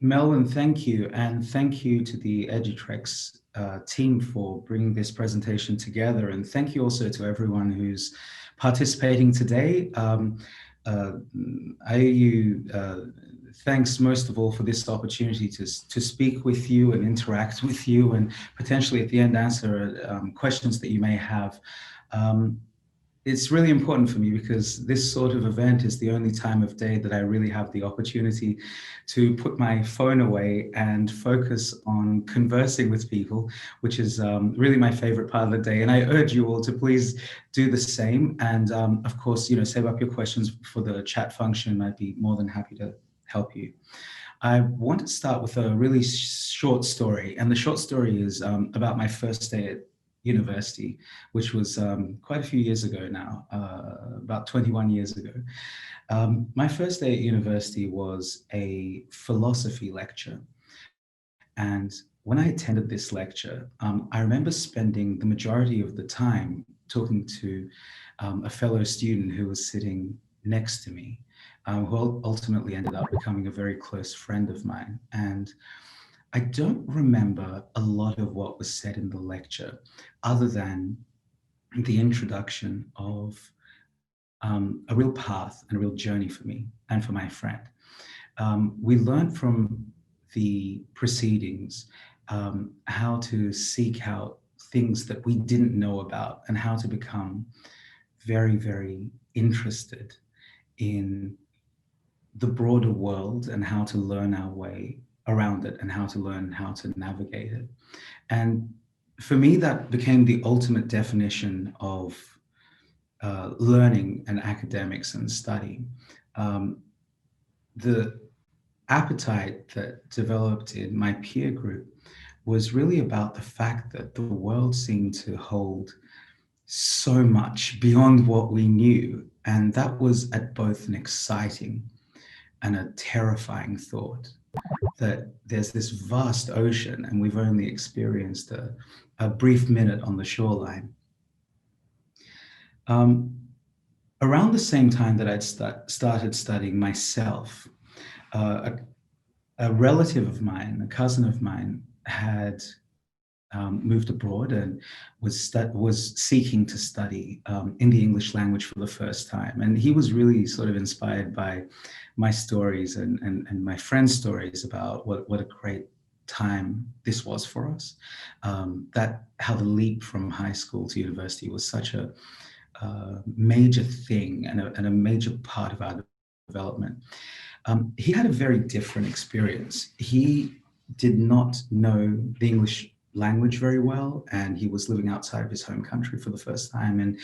Melvin, thank you. And thank you to the Edutrex team for bringing this presentation together. And thank you also to everyone who's participating today. Uh, I owe you thanks most of all for this opportunity to speak with you and interact with you, and potentially at the end answer questions that you may have. Um, it's really important for me because this sort of event is the only time of day that I really have the opportunity to put my phone away and focus on conversing with people, which is really my favorite part of the day. And I urge you all to please do the same. And of course, save up your questions for the chat function. I'd be more than happy to help you. I want to start with a really short story. And the short story is about my first day at university, which was quite a few years ago now, about 21 years ago. My first day at university was a philosophy lecture. And when I attended this lecture, I remember spending the majority of the time talking to a fellow student who was sitting next to me, who ultimately ended up becoming a very close friend of mine. And I don't remember a lot of what was said in the lecture, other than the introduction of a real path and a real journey for me and for my friend. We learned from the proceedings how to seek out things that we didn't know about and how to become very, very interested in the broader world and how to learn our way around it and how to learn how to navigate it. And for me, that became the ultimate definition of learning and academics and study. The appetite that developed in my peer group was really about the fact that the world seemed to hold so much beyond what we knew. And that was at both an exciting and a terrifying thought, that there's this vast ocean and we've only experienced a brief minute on the shoreline. Around the same time that I'd started studying myself, a relative of mine, a cousin of mine, had moved abroad and was seeking to study in the English language for the first time. And he was really sort of inspired by my stories and my friends' stories about what a great time this was for us. That how the leap from high school to university was such a major thing and a major part of our development. He had a very different experience. He did not know the English language very well, and he was living outside of his home country for the first time. And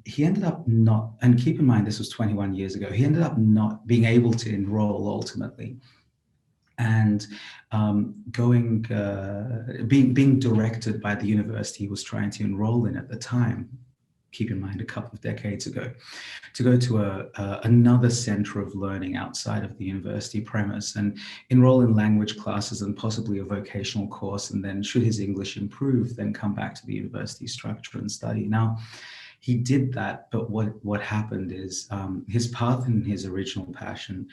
he ended up not, and keep in mind, this was 21 years ago, he ended up not being able to enroll ultimately. And being directed by the university he was trying to enroll in at the time, keep in mind a couple of decades ago, to go to another center of learning outside of the university premise and enroll in language classes and possibly a vocational course. And then should his English improve, then come back to the university structure and study. Now, he did that, but what happened is his path and his original passion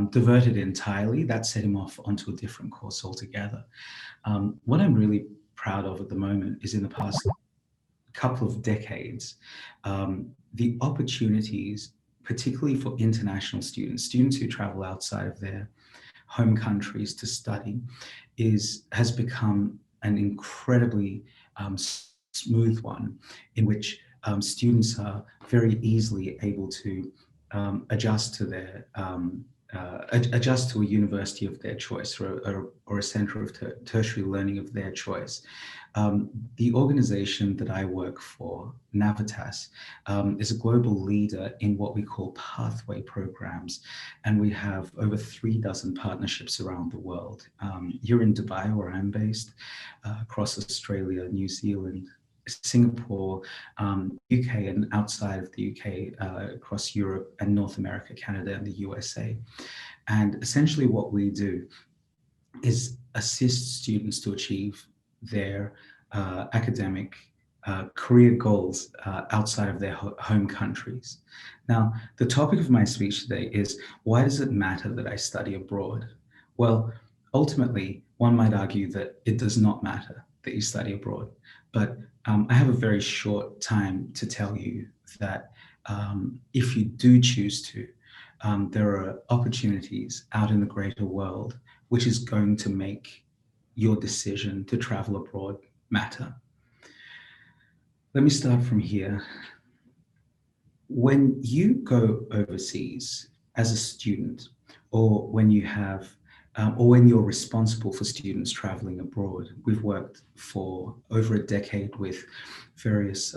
diverted entirely. That set him off onto a different course altogether. What I'm really proud of at the moment is in the past couple of decades, the opportunities, particularly for international students who travel outside of their home countries to study, has become an incredibly smooth one, in which students are very easily able to adjust to a university of their choice, or a center of tertiary learning of their choice. The organization that I work for, Navitas, is a global leader in what we call pathway programs, and we have over 36 partnerships around the world. You're in Dubai, where I'm based, across Australia, New Zealand, Singapore, UK, and outside of the UK, across Europe and North America, Canada, and the USA. And essentially what we do is assist students to achieve their academic career goals outside of their home countries. Now, the topic of my speech today is, why does it matter that I study abroad? Well, ultimately, one might argue that it does not matter that you study abroad, but I have a very short time to tell you that if you do choose to, there are opportunities out in the greater world which is going to make your decision to travel abroad matter. Let me start from here. When you go overseas as a student, or when you have, or when you're responsible for students traveling abroad, we've worked for over a decade with various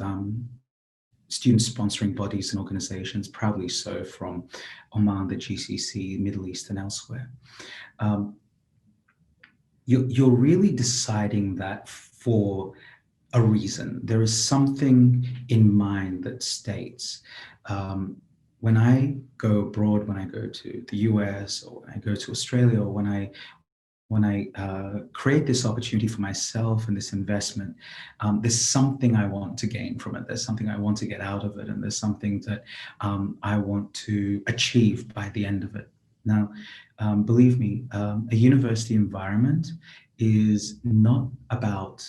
student sponsoring bodies and organizations, proudly so, from Oman, the GCC, Middle East, and elsewhere. Um, you're really deciding that for a reason. There is something in mind that states, when I go abroad, when I go to the US, or when I go to Australia, or when I create this opportunity for myself and this investment, there's something I want to gain from it. There's something I want to get out of it, and there's something that I want to achieve by the end of it. Now, believe me, a university environment is not about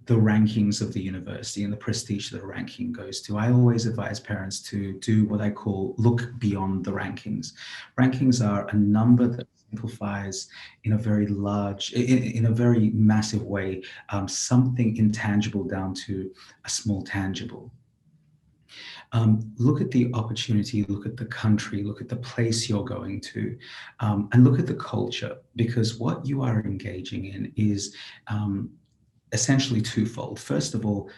the rankings of the university and the prestige that a ranking goes to. I always advise parents to do what I call look beyond the rankings. Rankings are a number that simplifies in a very large, in a very massive way, something intangible down to a small tangible. Look at the opportunity, look at the country, look at the place you're going to, and look at the culture, because what you are engaging in is essentially twofold. First of all,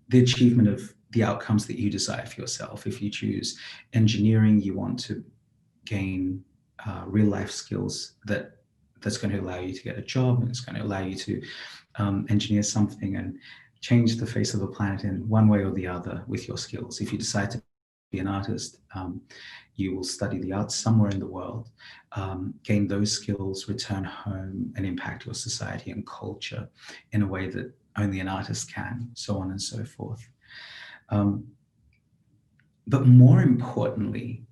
the achievement of the outcomes that you desire for yourself. If you choose engineering, you want to gain real life skills that's going to allow you to get a job, and it's going to allow you to engineer something and change the face of the planet in one way or the other with your skills. If you decide to be an artist, you will study the arts somewhere in the world, gain those skills, return home, and impact your society and culture in a way that only an artist can, so on and so forth. But more importantly,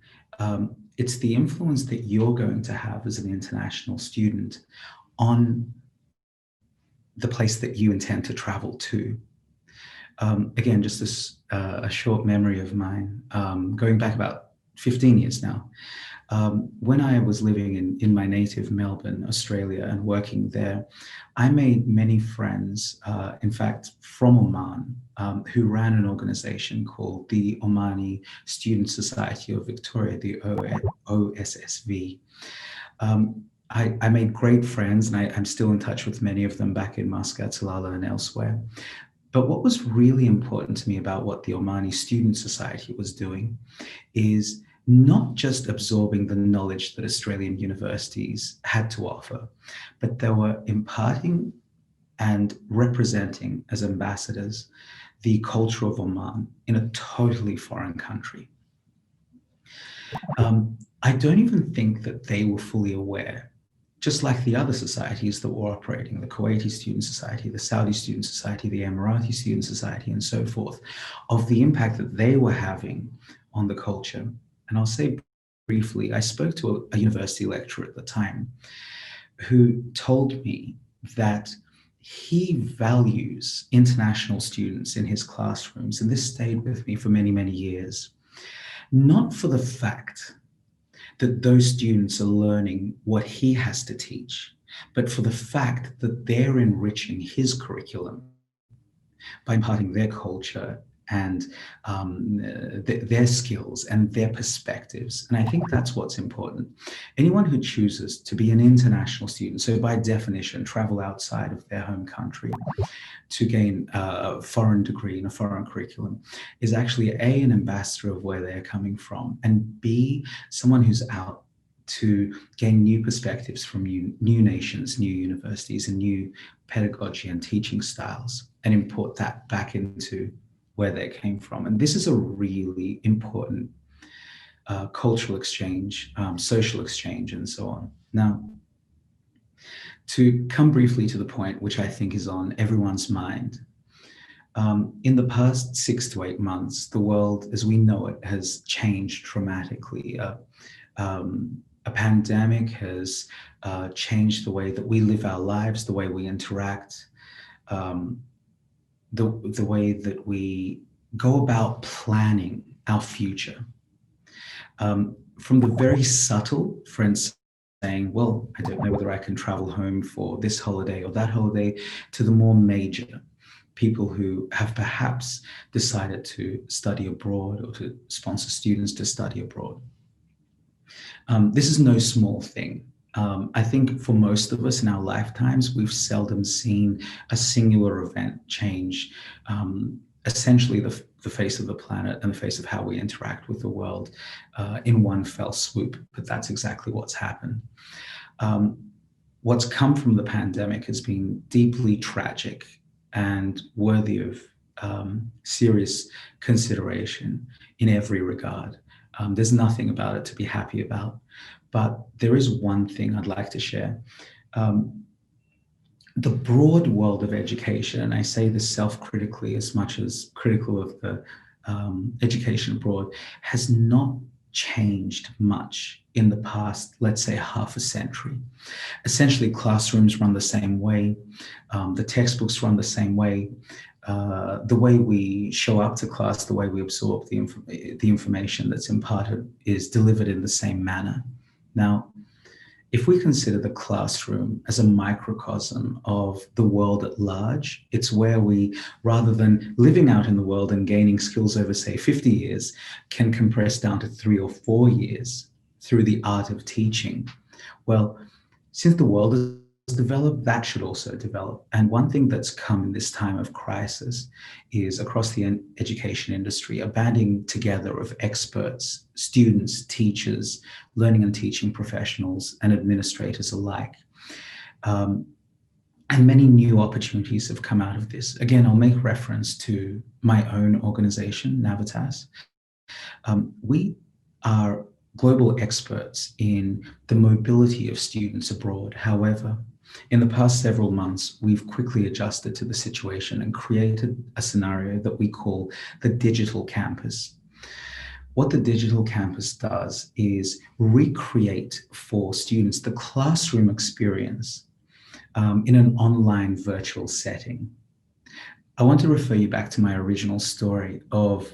it's the influence that you're going to have as an international student on the place that you intend to travel to. Again, just a short memory of mine, going back about 15 years now. When I was living in my native Melbourne, Australia, and working there, I made many friends, in fact, from Oman, who ran an organization called the Omani Student Society of Victoria, the OSSV. I made great friends, and I'm still in touch with many of them back in Muscat, Salalah, and elsewhere. But what was really important to me about what the Omani Student Society was doing is not just absorbing the knowledge that Australian universities had to offer, but they were imparting and representing as ambassadors the culture of Oman in a totally foreign country. I don't even think that they were fully aware, just like the other societies that were operating, the Kuwaiti Student Society, the Saudi Student Society, the Emirati Student Society, and so forth, of the impact that they were having on the culture. And I'll say briefly, I spoke to a university lecturer at the time who told me that he values international students in his classrooms, and this stayed with me for many, many years, not for the fact that those students are learning what he has to teach, but for the fact that they're enriching his curriculum by imparting their culture and their skills and their perspectives. And I think that's what's important. Anyone who chooses to be an international student, so by definition, travel outside of their home country to gain a foreign degree in a foreign curriculum, is actually A, an ambassador of where they're coming from, and B, someone who's out to gain new perspectives from new nations, new universities, and new pedagogy and teaching styles, and import that back into where they came from. And this is a really important cultural exchange, social exchange, and so on. Now, to come briefly to the point, which I think is on everyone's mind, in the past 6 to 8 months, the world as we know it has changed dramatically. a pandemic has changed the way that we live our lives, the way we interact, um, the way that we go about planning our future. From the very subtle, for instance, saying, well, I don't know whether I can travel home for this holiday or that holiday, to the more major people who have perhaps decided to study abroad or to sponsor students to study abroad. This is no small thing. I think for most of us in our lifetimes, we've seldom seen a singular event change essentially the face of the planet and the face of how we interact with the world in one fell swoop. But that's exactly what's happened. What's come from the pandemic has been deeply tragic and worthy of serious consideration in every regard. There's nothing about it to be happy about, but there is one thing I'd like to share. The broad world of education, and I say this self-critically as much as critical of the education abroad, has not changed much in the past, let's say, half a century. Essentially, classrooms run the same way, the textbooks run the same way, the way we show up to class, the way we absorb the information that's imparted is delivered in the same manner. Now, if we consider the classroom as a microcosm of the world at large, it's where we, rather than living out in the world and gaining skills over, say, 50 years, can compress down to 3 or 4 years through the art of teaching. Well, since the world has developed, that should also develop. And one thing that's come in this time of crisis is across the education industry, a banding together of experts, students, teachers, learning and teaching professionals, and administrators alike. And many new opportunities have come out of this. Again, I'll make reference to my own organization, Navitas. We are global experts in the mobility of students abroad. However, in the past several months, we've quickly adjusted to the situation and created a scenario that we call the digital campus. What the digital campus does is recreate for students the classroom experience in an online virtual setting. I want to refer you back to my original story of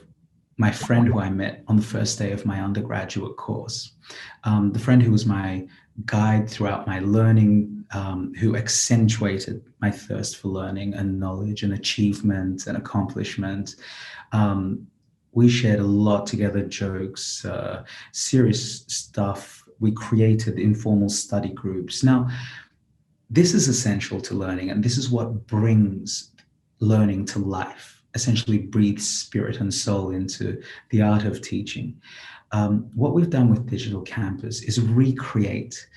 my friend who I met on the first day of my undergraduate course. The friend who was my guide throughout my learning, who accentuated my thirst for learning and knowledge and achievement and accomplishment. We shared a lot together, jokes, serious stuff. We created informal study groups. Now, this is essential to learning, and this is what brings learning to life, essentially breathes spirit and soul into the art of teaching. What we've done with Digital Campus is recreate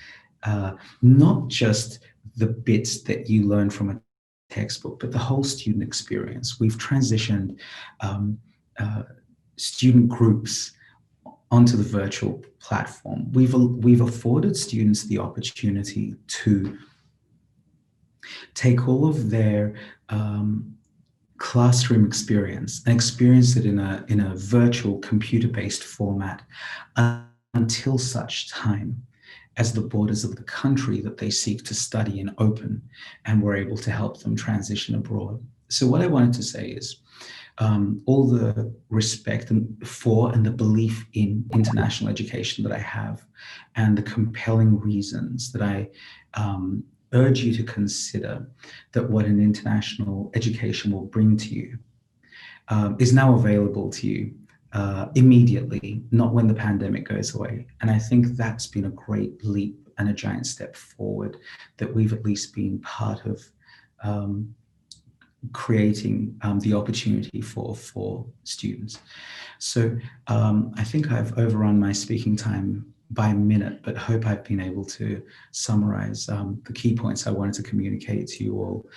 not just the bits that you learn from a textbook, but the whole student experience. We've transitioned student groups onto the virtual platform. We've afforded students the opportunity to take all of their classroom experience and experience it in a virtual computer-based format until such time as the borders of the country that they seek to study in open, and we're able to help them transition abroad. So what I wanted to say is all the respect for and the belief in international education that I have, and the compelling reasons that I urge you to consider that what an international education will bring to you is now available to you immediately, not when the pandemic goes away. And I think that's been a great leap and a giant step forward that we've at least been part of creating the opportunity for students. So I think I've overrun my speaking time by a minute, but hope I've been able to summarize the key points I wanted to communicate to you all